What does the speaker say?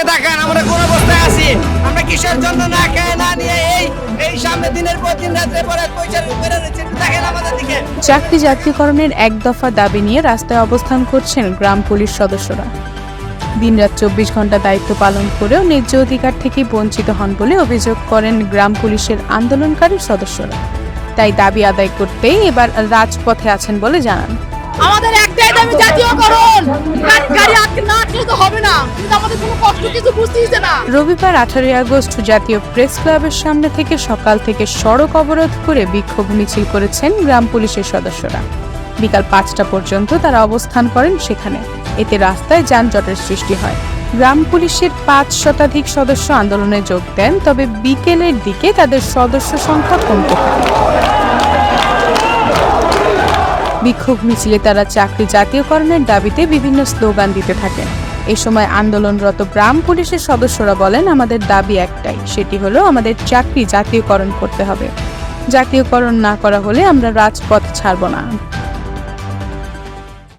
দিকে তাকান, আমরা কোন অবস্থায় আছি, আমরা কিসের জন্য না খেয়ে না নিয়ে এই সামনে দিনের পর দিন রাত্রে পরে পয়সার উপরে রয়েছে, দেখেন আমাদের দিকে। চাকরি জাতীয়করণের এক দফা দাবি নিয়ে রাস্তায় অবস্থান করছেন গ্রাম পুলিশ সদস্যরা। দিনরাত 24 ঘন্টা দায়িত্ব পালন করেও ন্যায্য অধিকার থেকে বঞ্চিত হন বলে অভিযোগ করেন গ্রাম পুলিশের আন্দোলনকারী সদস্যরা। তাই দাবি আদায় করতেই এবার রাজপথে আছেন বলে জানান। আমাদের একটাই দাবি জাতীয়করণ। গাড়ি আটকে না আটকে তো হবে না, কিন্তু আমাদের কোনো কষ্ট কিছু বুঝতেইছে না। রবিবার 18 আগস্ট জাতীয় প্রেস ক্লাবের সামনে থেকে সকাল থেকে সড়ক অবরোধ করে বিক্ষোভ মিছিল করেছেন গ্রাম পুলিশের সদস্যরা। বিকাল 5টা পর্যন্ত তারা অবস্থান করেন সেখানে। এতে রাস্তায় যানজটের সৃষ্টি হয়। গ্রাম পুলিশের 5 শতাধিক সদস্য আন্দোলনে যোগ দেন, তবে বিকেলের দিকে তাদের সদস্য সংখ্যা কমতে থাকে। বিক্ষোভ মিছিলে তারা চাকরি জাতীয়করণের দাবিতে বিভিন্ন স্লোগান দিতে থাকেন। এ সময় আন্দোলনরত গ্রাম পুলিশের সদস্যরা বলেন, আমাদের দাবি একটাই, সেটি হলো আমাদের চাকরি জাতীয়করণ করতে হবে। জাতীয়করণ না করা হলে আমরা রাজপথ ছাড়ব না।